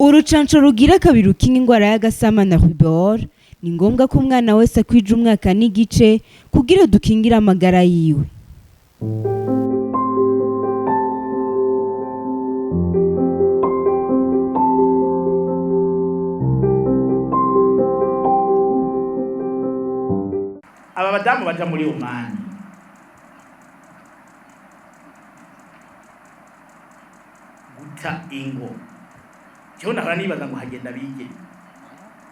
Urucanco rugira kabiri rukinga ingwara y'agasama na rubor ni ngombwa ko umwana wese akwija umwaka n'igice kugira dukingire amagara yiwe. Aba badamu baja muri Omani guta ingo cyo nahora nibaza ngo hagenda bige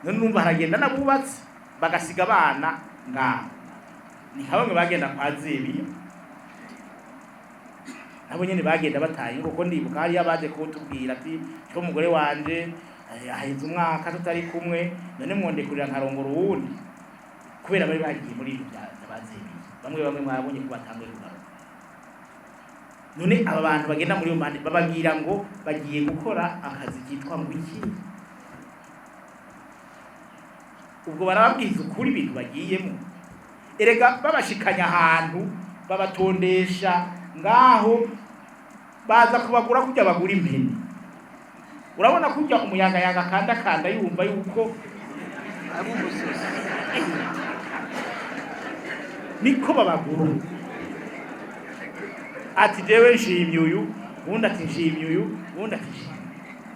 none numva haragenda nabubatse bagasiga abana ngaho ni habamwe bagenda kwa Zebiya nabo nyene bagenda bataye ingo ko ndibuka hari abaje kutubwira ati cyo umugore wanje aheze umwaka tutari kumwe none mwondekurira nkarongora uwundi kubera bari bagiye muri ibyo byabazebiye bamwe mwabonye ko batangwe rugaro none aba bantu bagenda muri Omani bababwira ngo bagiye gukora akazi kitwa ngo iki ubwo barababwiza ukuri ibintu bagiyemo erega babashikanya ahantu babatondesha ngaho baza kubagura kujya bagura impene urabona kujya umuyaga yaga kanda yumva yuko niko babaguru ati jewe nshimye uyu ubundi ati nshimye uyu ubundi ati nshimye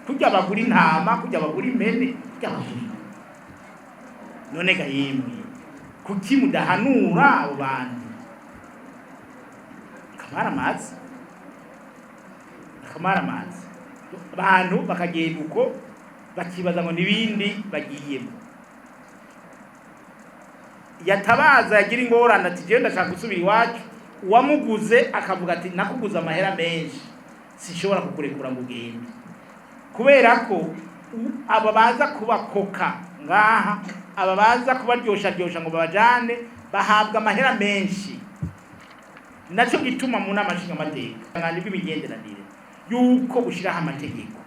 kujya bagura intama kujya bagura impene kujya bagura none ga yemwe kuki mudahanura abo bantu kamara amazi abantu bakagenda uko bakibaza ngo nibindi bagiyemo yatabaza yagira ingorane ati je ndashaka gusubira iwacu uwamuguze akavuga ati nakuguza amahera menshi sinshobora kukurekura ngo ugende kubera ko aba baza kubakoka ngaha aba baza kubaryosha ngo babajane bahabwa amahera menshi naco gituma mu namashinga amateka ngandi bw'imigenderanire yuko ushiraho amategeko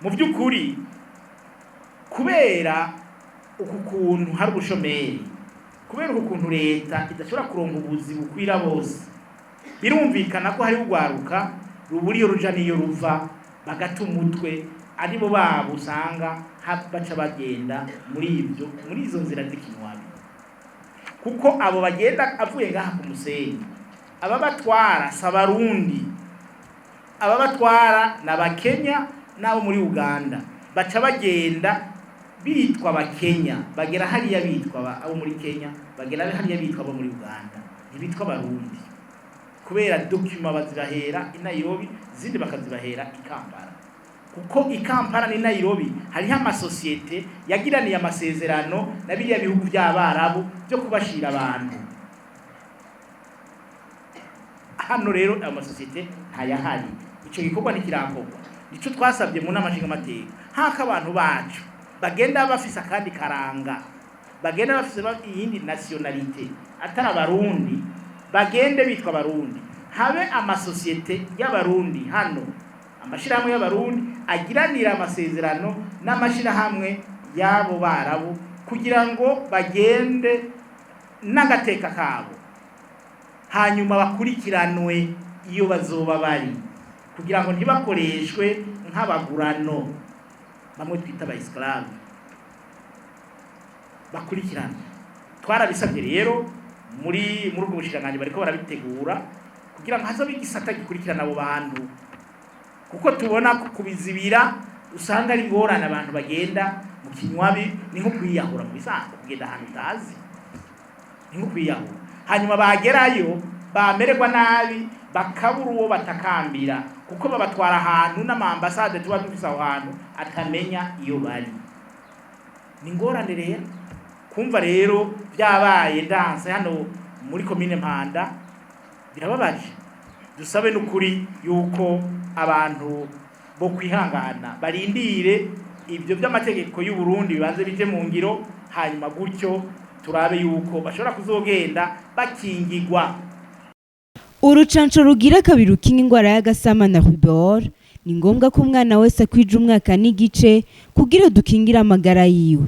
mu by'ukuri kubera uku kuntu hari ubushomeri kubera ukuntu leta idashobora kuronka ubuzi bukwira bose birumvikana ko hari ugwaruka ruburiyo ruja niyo ruva bagata umutwe ari bo babo usanga baca bagenda muri izo nzira z'ikinywabi kuko abo bagenda avuye ngaha ku musenyi aba batwara sabarundi aba batwara n'abakenya n'abo muri Uganda baca bagenda bitwa abakenya bagera hariya bitwa abo muri Kenya bagera hariya bitwa abo muri Uganda ntibitwa abarundi kubera document bazirahera i Nairobi zindi bakazibahera i Kampala kuko i Kampala ni Nairobi hariho amasosiyete yagiraniye amasezerano na biriya bihugu by'abarabu byo kubashira abantu hano rero amasosiyete ntayahari ico gikorwa nikirakorwa nico twasabye mu namashinga amateka haka abantu bacu bagenda bafise akandi karanga bagenda bafise iyindi nationalite atari abarundi bagende bitwa abarundi habe amasosiyete y'abarundi hano amashirahamwe y'abarundi agiranira amasezerano n'amashirahamwe y'abo barabu kugira ngo bagende n'agateka kabo hanyuma bakurikiranwe iyo bazoba bari kugira ngo ntibakoreshwe nk'abagurano bamwe twita abayisilamu bakurikirana twarabisabye rero muri ubwo bushiranganje bariko barabitegura kugira ngo hazobe igisata gikurikirana abo bantu kuko tubona kubizibira usanga ari ngorane abantu bagenda mu kinywabi ni nko kwiyahura mu bisanzwe kugenda ahantu utazi ni nko kwiyahura hanyuma bagerayo bamererwa nabi bakabura uwo batakambira kuko babatwara ahantu n'amambasade tuba dufise aho hantu atamenya iyo bari ni ngorane rero kumva rero byabaye danse hano muri komine Mpanda birababaje dusabe n'ukuri yuko abantu bo kwihangana barindire ibyo by'amategeko y'u Burundi bibanze bije mu ngiro hanyuma gutyo turabe yuko bashobora kuzogenda bakingirwa. Urucanco rugira kabiri rukinga ingwara y'agasama na rubor ni ngombwa ko umwana wese akwija umwaka n'igice kugira dukingire amagara yiwe.